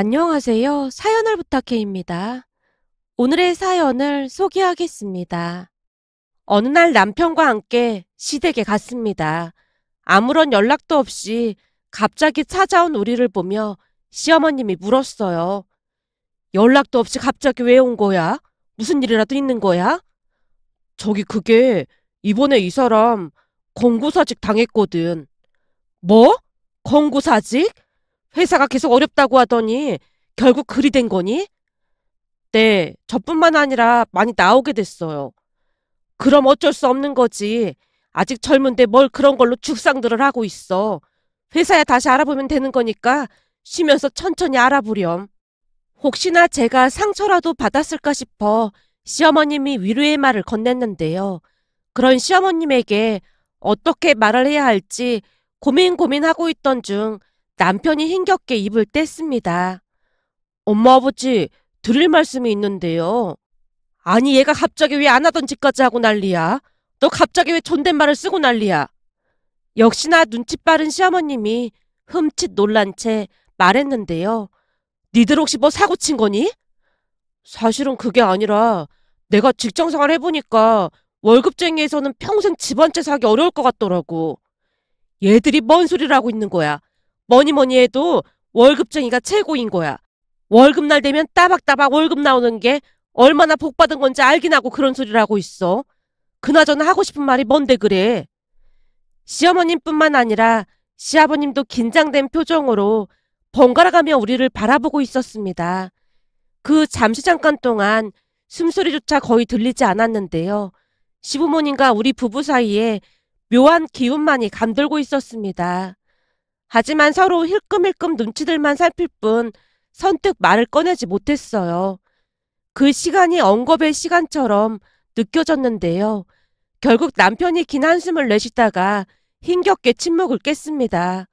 안녕하세요. 사연을 부탁해입니다. 오늘의 사연을 소개하겠습니다. 어느 날 남편과 함께 시댁에 갔습니다. 아무런 연락도 없이 갑자기 찾아온 우리를 보며 시어머님이 물었어요. 연락도 없이 갑자기 왜 온 거야? 무슨 일이라도 있는 거야? 저기 그게 이번에 이 사람 권고사직 당했거든. 뭐? 권고사직? 회사가 계속 어렵다고 하더니 결국 그리 된 거니? 네, 저뿐만 아니라 많이 나오게 됐어요. 그럼 어쩔 수 없는 거지. 아직 젊은데 뭘 그런 걸로 죽상들을 하고 있어. 회사에 다시 알아보면 되는 거니까 쉬면서 천천히 알아보렴. 혹시나 제가 상처라도 받았을까 싶어 시어머님이 위로의 말을 건넸는데요. 그런 시어머님에게 어떻게 말을 해야 할지 고민하고 있던 중 남편이 힘겹게 입을 뗐습니다. 엄마 아버지 드릴 말씀이 있는데요. 아니 얘가 갑자기 왜 안 하던 짓까지 하고 난리야? 너 갑자기 왜 존댓말을 쓰고 난리야? 역시나 눈치 빠른 시어머님이 흠칫 놀란 채 말했는데요. 니들 혹시 뭐 사고 친 거니? 사실은 그게 아니라 내가 직장생활 해보니까 월급쟁이에서는 평생 집 한 채 사기 어려울 것 같더라고. 얘들이 뭔 소리를 하고 있는 거야. 뭐니 해도 월급쟁이가 최고인 거야. 월급날 되면 따박따박 월급 나오는 게 얼마나 복받은 건지 알긴 하고 그런 소리를 하고 있어. 그나저나 하고 싶은 말이 뭔데 그래. 시어머님뿐만 아니라 시아버님도 긴장된 표정으로 번갈아가며 우리를 바라보고 있었습니다. 그 잠시 잠깐 동안 숨소리조차 거의 들리지 않았는데요. 시부모님과 우리 부부 사이에 묘한 기운만이 감돌고 있었습니다. 하지만 서로 힐끔힐끔 눈치들만 살필 뿐 선뜻 말을 꺼내지 못했어요. 그 시간이 엉겁의 시간처럼 느껴졌는데요. 결국 남편이 긴 한숨을 내쉬다가 힘겹게 침묵을 깼습니다.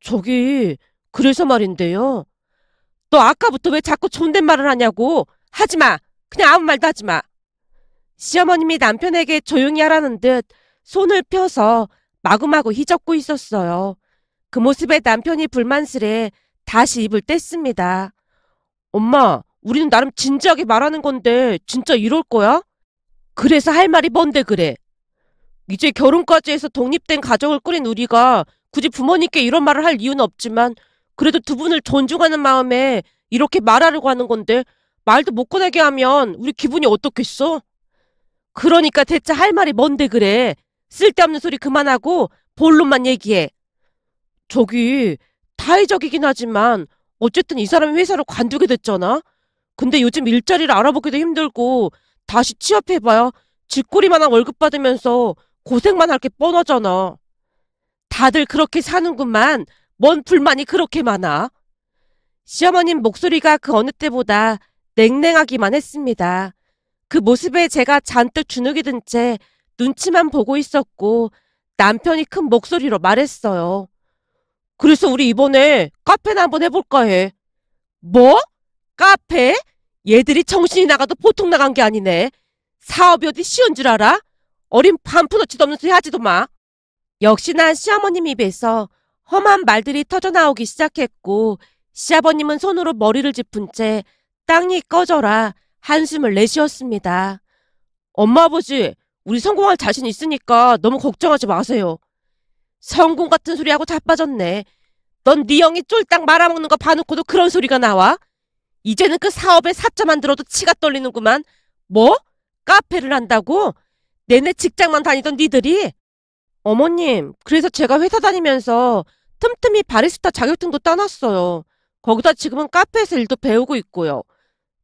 저기 그래서 말인데요. 너 아까부터 왜 자꾸 존댓말을 하냐고. 하지마. 그냥 아무 말도 하지마. 시어머님이 남편에게 조용히 하라는 듯 손을 펴서 마구마구 휘젓고 있었어요. 그 모습에 남편이 불만스레 다시 입을 뗐습니다. 엄마, 우리는 나름 진지하게 말하는 건데 진짜 이럴 거야? 그래서 할 말이 뭔데 그래? 이제 결혼까지 해서 독립된 가정을 꾸린 우리가 굳이 부모님께 이런 말을 할 이유는 없지만 그래도 두 분을 존중하는 마음에 이렇게 말하려고 하는 건데 말도 못 꺼내게 하면 우리 기분이 어떻겠어? 그러니까 대체 할 말이 뭔데 그래? 쓸데없는 소리 그만하고 본론만 얘기해. 저기 타의적이긴 하지만 어쨌든 이 사람이 회사를 관두게 됐잖아? 근데 요즘 일자리를 알아보기도 힘들고 다시 취업해봐야 쥐꼬리만한 월급 받으면서 고생만 할 게 뻔하잖아. 다들 그렇게 사는구만. 뭔 불만이 그렇게 많아? 시어머님 목소리가 그 어느 때보다 냉랭하기만 했습니다. 그 모습에 제가 잔뜩 주눅이 든 채 눈치만 보고 있었고 남편이 큰 목소리로 말했어요. 그래서 우리 이번에 카페나 한번 해볼까 해. 뭐? 카페? 얘들이 정신이 나가도 보통 나간 게 아니네. 사업이 어디 쉬운 줄 알아? 어린 반푼어치도 없는 소리 하지도 마. 역시나 시어머님 입에서 험한 말들이 터져나오기 시작했고 시아버님은 손으로 머리를 짚은 채 땅이 꺼져라 한숨을 내쉬었습니다. 엄마 아버지 우리 성공할 자신 있으니까 너무 걱정하지 마세요. 성공 같은 소리하고 자빠졌네. 넌 네 형이 쫄딱 말아먹는 거 봐놓고도 그런 소리가 나와? 이제는 그 사업에 사자만 들어도 치가 떨리는구만. 뭐? 카페를 한다고? 내내 직장만 다니던 니들이? 어머님, 그래서 제가 회사 다니면서 틈틈이 바리스타 자격증도 따놨어요. 거기다 지금은 카페에서 일도 배우고 있고요.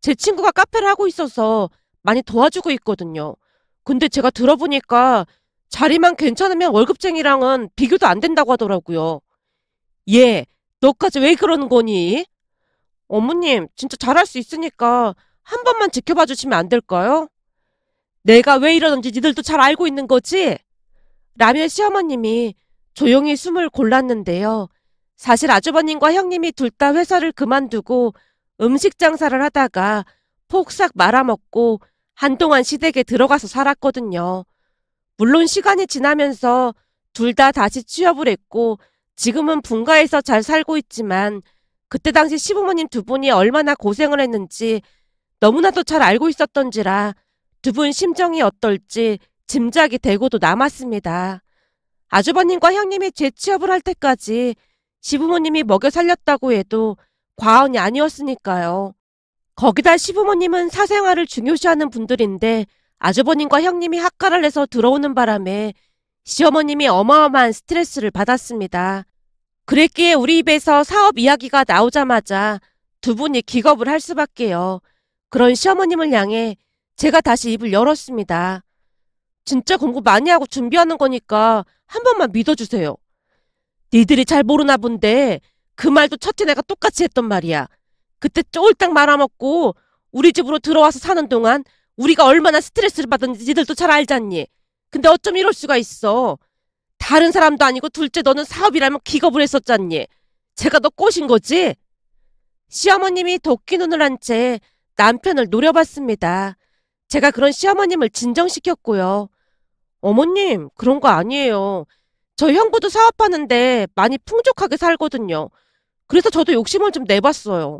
제 친구가 카페를 하고 있어서 많이 도와주고 있거든요. 근데 제가 들어보니까 자리만 괜찮으면 월급쟁이랑은 비교도 안 된다고 하더라고요. 얘, 너까지 왜 그러는 거니? 어머님, 진짜 잘할 수 있으니까 한 번만 지켜봐 주시면 안 될까요? 내가 왜 이러는지 니들도 잘 알고 있는 거지? 라며 시어머님이 조용히 숨을 골랐는데요. 사실 아주버님과 형님이 둘 다 회사를 그만두고 음식 장사를 하다가 폭삭 말아먹고 한동안 시댁에 들어가서 살았거든요. 물론 시간이 지나면서 둘 다 다시 취업을 했고 지금은 분가해서 잘 살고 있지만 그때 당시 시부모님 두 분이 얼마나 고생을 했는지 너무나도 잘 알고 있었던지라 두 분 심정이 어떨지 짐작이 되고도 남았습니다. 아주버님과 형님이 재취업을 할 때까지 시부모님이 먹여 살렸다고 해도 과언이 아니었으니까요. 거기다 시부모님은 사생활을 중요시하는 분들인데 아주버님과 형님이 학가를 내서 들어오는 바람에 시어머님이 어마어마한 스트레스를 받았습니다. 그랬기에 우리 입에서 사업 이야기가 나오자마자 두 분이 기겁을 할 수밖에요. 그런 시어머님을 향해 제가 다시 입을 열었습니다. 진짜 공부 많이 하고 준비하는 거니까 한 번만 믿어주세요. 니들이 잘 모르나 본데 그 말도 첫째 내가 똑같이 했던 말이야. 그때 쫄딱 말아먹고 우리 집으로 들어와서 사는 동안 우리가 얼마나 스트레스를 받았는지 니들도 잘 알잖니. 근데 어쩜 이럴 수가 있어. 다른 사람도 아니고 둘째 너는 사업이라면 기겁을 했었잖니. 제가 너 꼬신 거지? 시어머님이 도끼 눈을 한 채 남편을 노려봤습니다. 제가 그런 시어머님을 진정시켰고요. 어머님, 그런 거 아니에요. 저 형부도 사업하는데 많이 풍족하게 살거든요. 그래서 저도 욕심을 좀 내봤어요.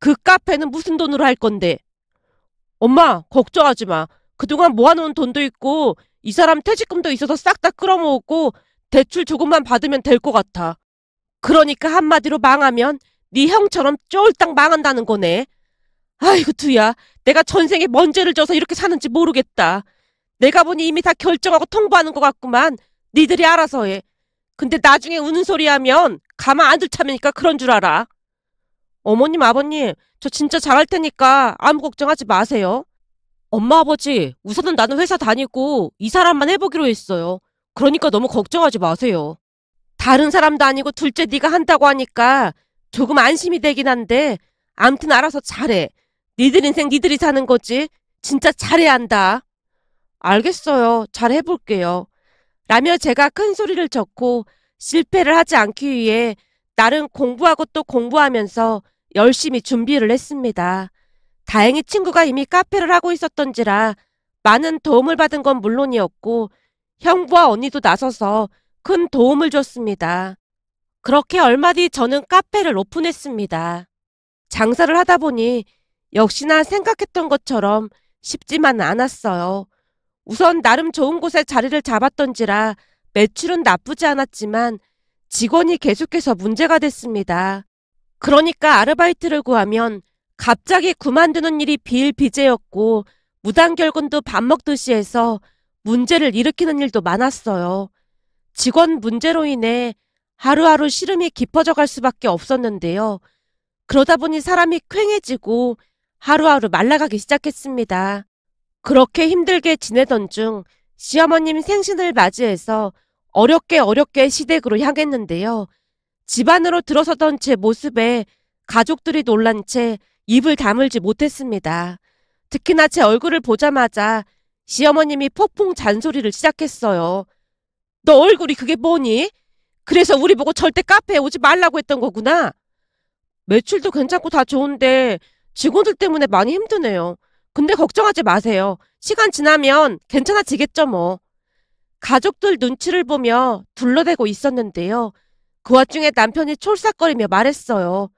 그 카페는 무슨 돈으로 할 건데? 엄마, 걱정하지 마. 그동안 모아놓은 돈도 있고 이 사람 퇴직금도 있어서 싹 다 끌어모으고 대출 조금만 받으면 될 것 같아. 그러니까 한마디로 망하면 네 형처럼 쫄딱 망한다는 거네. 아이고 두야, 내가 전생에 뭔 죄를 져서 이렇게 사는지 모르겠다. 내가 보니 이미 다 결정하고 통보하는 것 같구만. 니들이 알아서 해. 근데 나중에 우는 소리 하면 가만 안 둘 참으니까 그런 줄 알아. 어머님, 아버님, 저 진짜 잘할 테니까 아무 걱정하지 마세요. 엄마, 아버지, 우선은 나는 회사 다니고 이 사람만 해보기로 했어요. 그러니까 너무 걱정하지 마세요. 다른 사람도 아니고 둘째 네가 한다고 하니까 조금 안심이 되긴 한데 암튼 알아서 잘해. 니들 인생 니들이 사는 거지. 진짜 잘해야 한다. 알겠어요. 잘 해볼게요. 라며 제가 큰 소리를 쳤고 실패를 하지 않기 위해 나름 공부하고 또 공부하면서 열심히 준비를 했습니다. 다행히 친구가 이미 카페를 하고 있었던지라 많은 도움을 받은 건 물론이었고 형부와 언니도 나서서 큰 도움을 줬습니다. 그렇게 얼마 뒤 저는 카페를 오픈했습니다. 장사를 하다 보니 역시나 생각했던 것처럼 쉽지만은 않았어요. 우선 나름 좋은 곳에 자리를 잡았던지라 매출은 나쁘지 않았지만 직원이 계속해서 문제가 됐습니다. 그러니까 아르바이트를 구하면 갑자기 그만두는 일이 비일비재였고 무단결근도 밥 먹듯이 해서 문제를 일으키는 일도 많았어요. 직원 문제로 인해 하루하루 시름이 깊어져 갈 수밖에 없었는데요. 그러다 보니 사람이 퀭해지고 하루하루 말라가기 시작했습니다. 그렇게 힘들게 지내던 중 시어머님 생신을 맞이해서 어렵게 시댁으로 향했는데요. 집 안으로 들어서던 제 모습에 가족들이 놀란 채 입을 다물지 못했습니다. 특히나 제 얼굴을 보자마자 시어머님이 폭풍 잔소리를 시작했어요. 너 얼굴이 그게 뭐니? 그래서 우리 보고 절대 카페에 오지 말라고 했던 거구나. 매출도 괜찮고 다 좋은데 직원들 때문에 많이 힘드네요. 근데 걱정하지 마세요. 시간 지나면 괜찮아지겠죠 뭐. 가족들 눈치를 보며 둘러대고 있었는데요. 그 와중에 남편이 촐싹거리며 말했어요.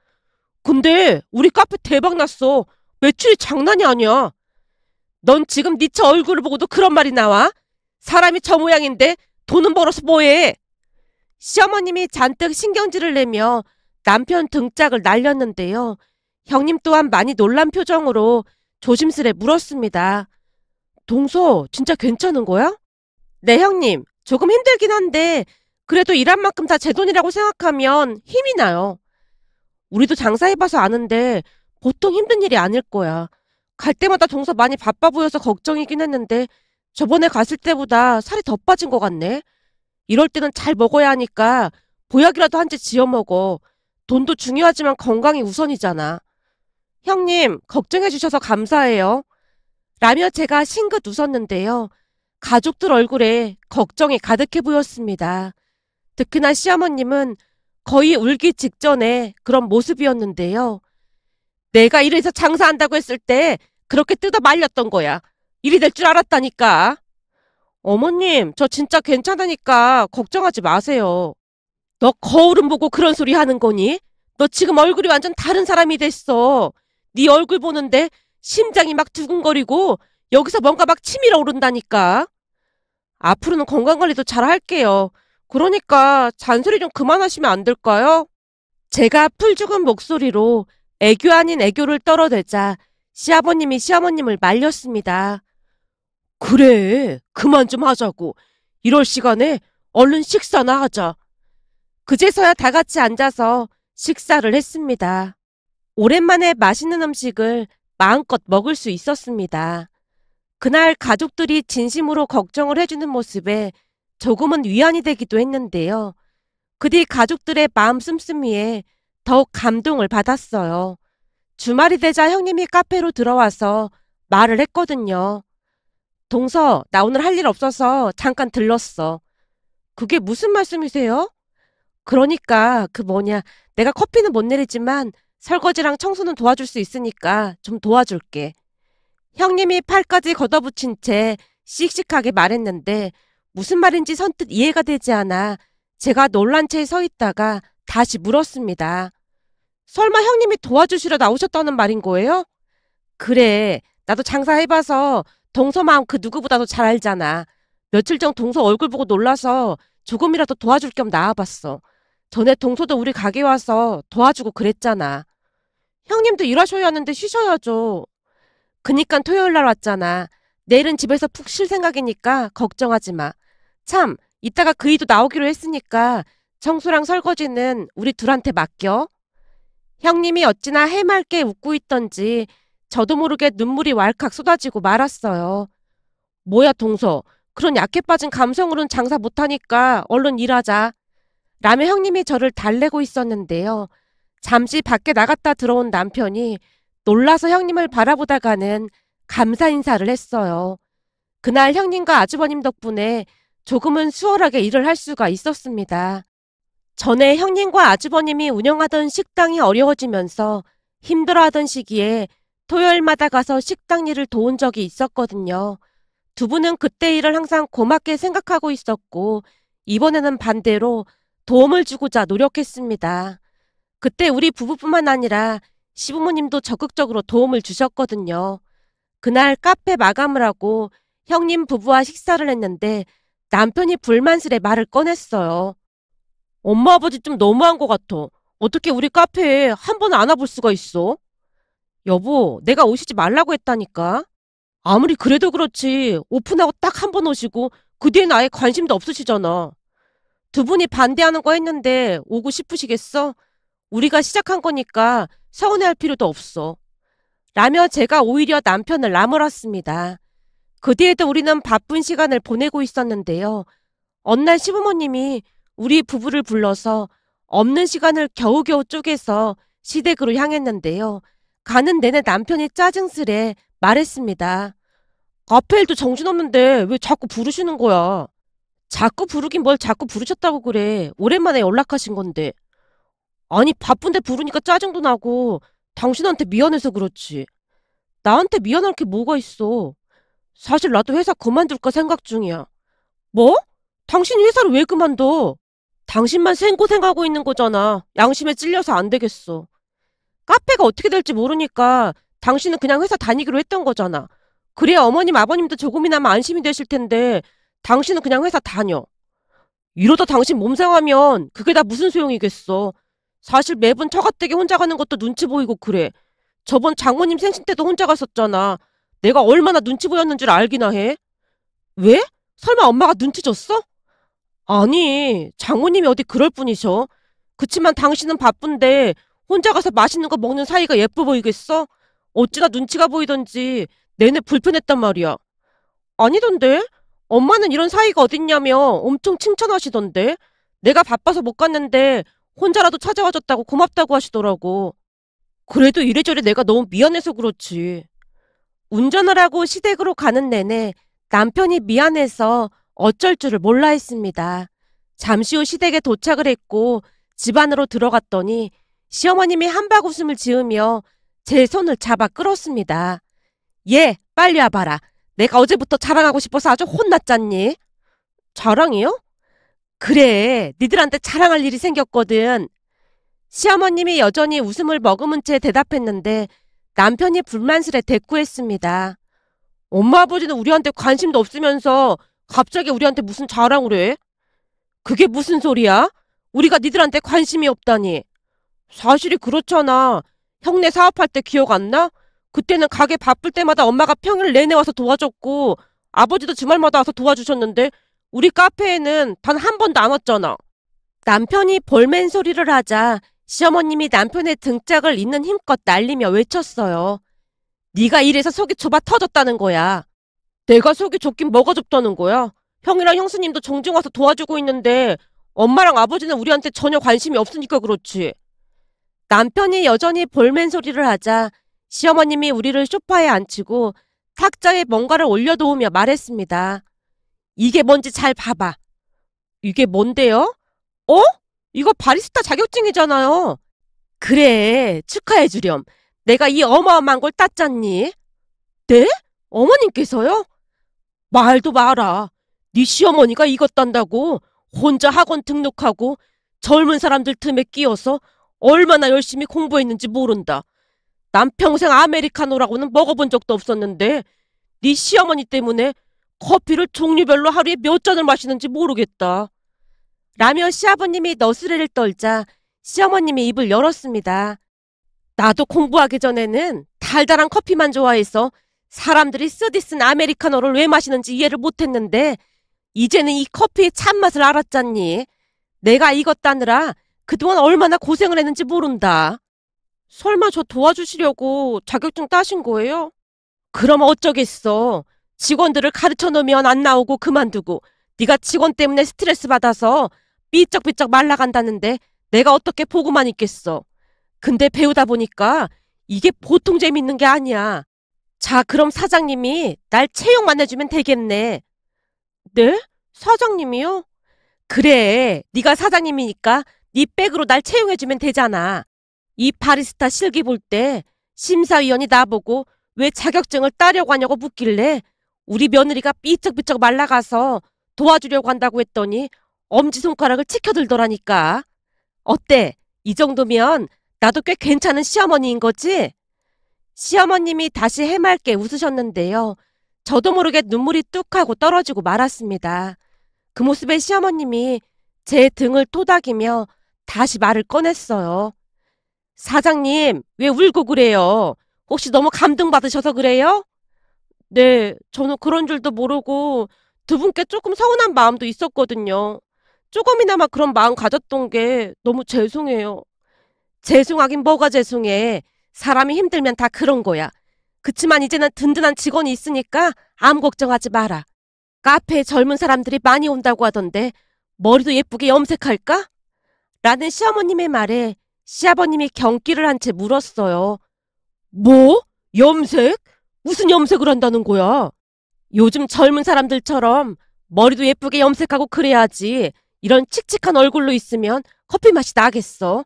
근데 우리 카페 대박 났어. 매출이 장난이 아니야. 넌 지금 네 차 얼굴을 보고도 그런 말이 나와? 사람이 저 모양인데 돈은 벌어서 뭐해? 시어머님이 잔뜩 신경질을 내며 남편 등짝을 날렸는데요. 형님 또한 많이 놀란 표정으로 조심스레 물었습니다. 동서, 진짜 괜찮은 거야? 네, 형님. 조금 힘들긴 한데 그래도 일한 만큼 다 제 돈이라고 생각하면 힘이 나요. 우리도 장사해봐서 아는데 보통 힘든 일이 아닐 거야. 갈 때마다 동서 많이 바빠 보여서 걱정이긴 했는데 저번에 갔을 때보다 살이 더 빠진 것 같네. 이럴 때는 잘 먹어야 하니까 보약이라도 한 제 지어 먹어. 돈도 중요하지만 건강이 우선이잖아. 형님, 걱정해 주셔서 감사해요. 라며 제가 싱긋 웃었는데요. 가족들 얼굴에 걱정이 가득해 보였습니다. 특히나 시어머님은 거의 울기 직전에 그런 모습이었는데요. 내가 이래서 장사한다고 했을 때 그렇게 뜯어 말렸던 거야. 일이 될 줄 알았다니까. 어머님, 저 진짜 괜찮으니까 걱정하지 마세요. 너 거울은 보고 그런 소리 하는 거니? 너 지금 얼굴이 완전 다른 사람이 됐어. 네 얼굴 보는데 심장이 막 두근거리고 여기서 뭔가 막 치밀어 오른다니까. 앞으로는 건강관리도 잘 할게요. 그러니까 잔소리 좀 그만하시면 안 될까요? 제가 풀죽은 목소리로 애교 아닌 애교를 떨어대자 시아버님이 시어머님을 말렸습니다. 그래, 그만 좀 하자고. 이럴 시간에 얼른 식사나 하자. 그제서야 다 같이 앉아서 식사를 했습니다. 오랜만에 맛있는 음식을 마음껏 먹을 수 있었습니다. 그날 가족들이 진심으로 걱정을 해주는 모습에 조금은 위안이 되기도 했는데요. 그 뒤 가족들의 마음 씀씀이에 더욱 감동을 받았어요. 주말이 되자 형님이 카페로 들어와서 말을 했거든요. 동서, 나 오늘 할 일 없어서 잠깐 들렀어. 그게 무슨 말씀이세요? 그러니까 내가 커피는 못 내리지만 설거지랑 청소는 도와줄 수 있으니까 좀 도와줄게. 형님이 팔까지 걷어붙인 채 씩씩하게 말했는데 무슨 말인지 선뜻 이해가 되지 않아 제가 놀란 채 서 있다가 다시 물었습니다. 설마 형님이 도와주시러 나오셨다는 말인 거예요? 그래, 나도 장사해봐서 동서 마음 그 누구보다도 잘 알잖아. 며칠 전 동서 얼굴 보고 놀라서 조금이라도 도와줄 겸 나와봤어. 전에 동서도 우리 가게 와서 도와주고 그랬잖아. 형님도 일하셔야 하는데 쉬셔야죠. 그니깐 토요일 날 왔잖아. 내일은 집에서 푹 쉴 생각이니까 걱정하지 마. 참, 이따가 그이도 나오기로 했으니까 청소랑 설거지는 우리 둘한테 맡겨. 형님이 어찌나 해맑게 웃고 있던지 저도 모르게 눈물이 왈칵 쏟아지고 말았어요. 뭐야 동서, 그런 약해 빠진 감성으로는 장사 못하니까 얼른 일하자. 라며 형님이 저를 달래고 있었는데요. 잠시 밖에 나갔다 들어온 남편이 놀라서 형님을 바라보다가는 감사 인사를 했어요. 그날 형님과 아주버님 덕분에 조금은 수월하게 일을 할 수가 있었습니다. 전에 형님과 아주버님이 운영하던 식당이 어려워지면서 힘들어하던 시기에 토요일마다 가서 식당 일을 도운 적이 있었거든요. 두 분은 그때 일을 항상 고맙게 생각하고 있었고 이번에는 반대로 도움을 주고자 노력했습니다. 그때 우리 부부뿐만 아니라 시부모님도 적극적으로 도움을 주셨거든요. 그날 카페 마감을 하고 형님 부부와 식사를 했는데 남편이 불만스레 말을 꺼냈어요. 엄마 아버지 좀 너무한 것 같아. 어떻게 우리 카페에 한 번 안 와볼 수가 있어? 여보, 내가 오시지 말라고 했다니까. 아무리 그래도 그렇지 오픈하고 딱 한 번 오시고 그 뒤에는 아예 관심도 없으시잖아. 두 분이 반대하는 거 했는데 오고 싶으시겠어? 우리가 시작한 거니까 서운해할 필요도 없어. 라며 제가 오히려 남편을 나무랐습니다. 그 뒤에도 우리는 바쁜 시간을 보내고 있었는데요. 어느 날 시부모님이 우리 부부를 불러서 없는 시간을 겨우겨우 쪼개서 시댁으로 향했는데요. 가는 내내 남편이 짜증스레 말했습니다. 카페일도 정신없는데 왜 자꾸 부르시는 거야? 자꾸 부르긴 뭘 자꾸 부르셨다고 그래. 오랜만에 연락하신 건데. 아니 바쁜데 부르니까 짜증도 나고 당신한테 미안해서 그렇지. 나한테 미안할 게 뭐가 있어. 사실 나도 회사 그만둘까 생각 중이야. 뭐? 당신이 회사를 왜 그만둬? 당신만 생고생하고 있는 거잖아. 양심에 찔려서 안 되겠어. 카페가 어떻게 될지 모르니까 당신은 그냥 회사 다니기로 했던 거잖아. 그래야 어머님 아버님도 조금이나마 안심이 되실 텐데 당신은 그냥 회사 다녀. 이러다 당신 몸 상하면 그게 다 무슨 소용이겠어. 사실 매번 처가댁에 혼자 가는 것도 눈치 보이고 그래. 저번 장모님 생신 때도 혼자 갔었잖아. 내가 얼마나 눈치 보였는 줄 알기나 해. 왜? 설마 엄마가 눈치 줬어? 아니, 장모님이 어디 그럴 뿐이셔. 그치만 당신은 바쁜데 혼자 가서 맛있는 거 먹는 사이가 예뻐 보이겠어? 어찌나 눈치가 보이던지 내내 불편했단 말이야. 아니던데? 엄마는 이런 사이가 어딨냐며 엄청 칭찬하시던데? 내가 바빠서 못 갔는데 혼자라도 찾아와줬다고 고맙다고 하시더라고. 그래도 이래저래 내가 너무 미안해서 그렇지. 운전을 하고 시댁으로 가는 내내 남편이 미안해서 어쩔 줄을 몰라 했습니다. 잠시 후 시댁에 도착을 했고 집 안으로 들어갔더니 시어머님이 한박웃음을 지으며 제 손을 잡아 끌었습니다. 얘, 빨리 와봐라. 내가 어제부터 자랑하고 싶어서 아주 혼났잖니? 자랑이요? 그래, 니들한테 자랑할 일이 생겼거든. 시어머님이 여전히 웃음을 머금은 채 대답했는데 남편이 불만스레 대꾸했습니다. 엄마 아버지는 우리한테 관심도 없으면서 갑자기 우리한테 무슨 자랑을 해? 그게 무슨 소리야? 우리가 니들한테 관심이 없다니. 사실이 그렇잖아. 형네 사업할 때 기억 안 나? 그때는 가게 바쁠 때마다 엄마가 평일 내내 와서 도와줬고 아버지도 주말마다 와서 도와주셨는데 우리 카페에는 단 한 번도 안 왔잖아. 남편이 볼멘 소리를 하자 시어머님이 남편의 등짝을 있는 힘껏 날리며 외쳤어요. 네가 이래서 속이 좁아 터졌다는 거야. 내가 속이 좁긴 뭐가 좁다는 거야. 형이랑 형수님도 종종 와서 도와주고 있는데 엄마랑 아버지는 우리한테 전혀 관심이 없으니까 그렇지. 남편이 여전히 볼멘 소리를 하자 시어머님이 우리를 소파에 앉히고 탁자에 뭔가를 올려놓으며 말했습니다. 이게 뭔지 잘 봐봐. 이게 뭔데요? 어? 이거 바리스타 자격증이잖아요. 그래, 축하해주렴. 내가 이 어마어마한 걸 땄잖니? 네? 어머님께서요? 말도 마라. 네 시어머니가 이것 딴다고 혼자 학원 등록하고 젊은 사람들 틈에 끼어서 얼마나 열심히 공부했는지 모른다. 난 평생 아메리카노라고는 먹어본 적도 없었는데 네 시어머니 때문에 커피를 종류별로 하루에 몇 잔을 마시는지 모르겠다. 라며 시아버님이 너스레를 떨자 시어머님이 입을 열었습니다. 나도 공부하기 전에는 달달한 커피만 좋아해서 사람들이 쓰디 쓴 아메리카노를 왜 마시는지 이해를 못했는데 이제는 이 커피의 참맛을 알았잖니. 내가 이것 따느라 그동안 얼마나 고생을 했는지 모른다. 설마 저 도와주시려고 자격증 따신 거예요? 그럼 어쩌겠어. 직원들을 가르쳐 놓으면 안 나오고 그만두고 네가 직원 때문에 스트레스 받아서 삐쩍삐쩍 말라간다는데 내가 어떻게 보고만 있겠어. 근데 배우다 보니까 이게 보통 재밌는 게 아니야. 자, 그럼 사장님이 날 채용만 해주면 되겠네. 네? 사장님이요? 그래, 네가 사장님이니까 네 백으로 날 채용해주면 되잖아. 이 바리스타 실기 볼 때 심사위원이 나보고 왜 자격증을 따려고 하냐고 묻길래 우리 며느리가 삐쩍삐쩍 말라가서 도와주려고 한다고 했더니 엄지손가락을 치켜들더라니까. 어때? 이 정도면 나도 꽤 괜찮은 시어머니인 거지? 시어머님이 다시 해맑게 웃으셨는데요. 저도 모르게 눈물이 뚝 하고 떨어지고 말았습니다. 그 모습에 시어머님이 제 등을 토닥이며 다시 말을 꺼냈어요. 사장님, 왜 울고 그래요? 혹시 너무 감동받으셔서 그래요? 네, 저는 그런 줄도 모르고 두 분께 조금 서운한 마음도 있었거든요. 조금이나마 그런 마음 가졌던 게 너무 죄송해요. 죄송하긴 뭐가 죄송해. 사람이 힘들면 다 그런 거야. 그치만 이제는 든든한 직원이 있으니까 아무 걱정하지 마라. 카페에 젊은 사람들이 많이 온다고 하던데 머리도 예쁘게 염색할까? 라는 시어머님의 말에 시아버님이 경기를 한 채 물었어요. 뭐? 염색? 무슨 염색을 한다는 거야? 요즘 젊은 사람들처럼 머리도 예쁘게 염색하고 그래야지 이런 칙칙한 얼굴로 있으면 커피 맛이 나겠어.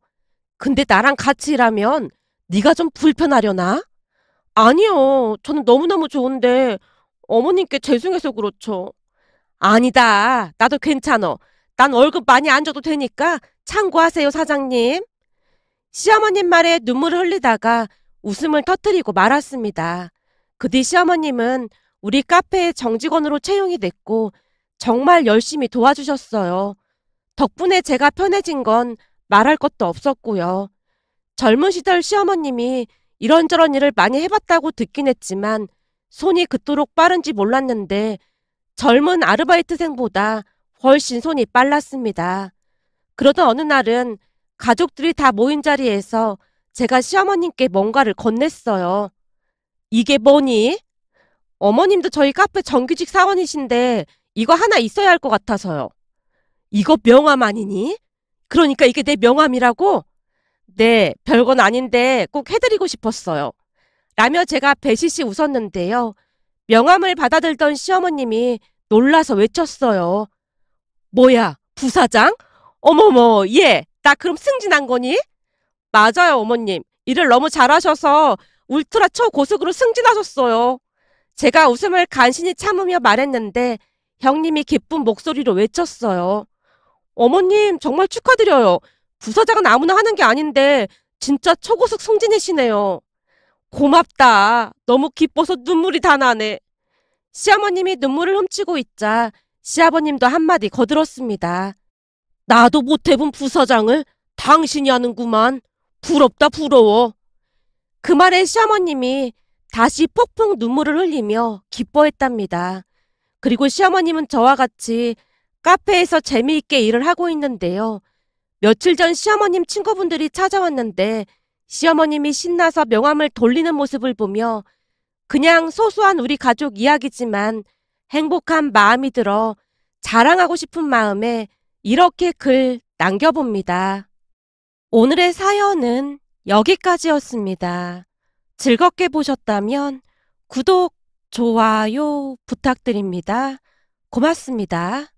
근데 나랑 같이 일하면 네가 좀 불편하려나? 아니요. 저는 너무너무 좋은데 어머님께 죄송해서 그렇죠. 아니다. 나도 괜찮어. 난 월급 많이 안 줘도 되니까 참고하세요, 사장님. 시어머님 말에 눈물을 흘리다가 웃음을 터뜨리고 말았습니다. 그 뒤 시어머님은 우리 카페의 정직원으로 채용이 됐고 정말 열심히 도와주셨어요. 덕분에 제가 편해진 건 말할 것도 없었고요. 젊은 시절 시어머님이 이런저런 일을 많이 해봤다고 듣긴 했지만 손이 그토록 빠른지 몰랐는데 젊은 아르바이트생보다 훨씬 손이 빨랐습니다. 그러던 어느 날은 가족들이 다 모인 자리에서 제가 시어머님께 뭔가를 건넸어요. 이게 뭐니? 어머님도 저희 카페 정규직 사원이신데 이거 하나 있어야 할 것 같아서요. 이거 명함 아니니? 그러니까 이게 내 명함이라고? 네, 별건 아닌데 꼭 해드리고 싶었어요. 라며 제가 배시시 웃었는데요. 명함을 받아들던 시어머님이 놀라서 외쳤어요. 뭐야, 부사장? 어머머, 예, 나 그럼 승진한 거니? 맞아요, 어머님. 일을 너무 잘하셔서 울트라 초고속으로 승진하셨어요. 제가 웃음을 간신히 참으며 말했는데 형님이 기쁜 목소리로 외쳤어요. 어머님, 정말 축하드려요. 부서장은 아무나 하는 게 아닌데 진짜 초고속 승진이시네요. 고맙다. 너무 기뻐서 눈물이 다 나네. 시어머님이 눈물을 훔치고 있자 시아버님도 한마디 거들었습니다. 나도 못 해본 부서장을 당신이 하는구만. 부럽다 부러워. 그 말에 시어머님이 다시 폭풍 눈물을 흘리며 기뻐했답니다. 그리고 시어머님은 저와 같이 카페에서 재미있게 일을 하고 있는데요. 며칠 전 시어머님 친구분들이 찾아왔는데 시어머님이 신나서 명함을 돌리는 모습을 보며 그냥 소소한 우리 가족 이야기지만 행복한 마음이 들어 자랑하고 싶은 마음에 이렇게 글 남겨봅니다. 오늘의 사연은 여기까지였습니다. 즐겁게 보셨다면 구독, 좋아요 부탁드립니다. 고맙습니다.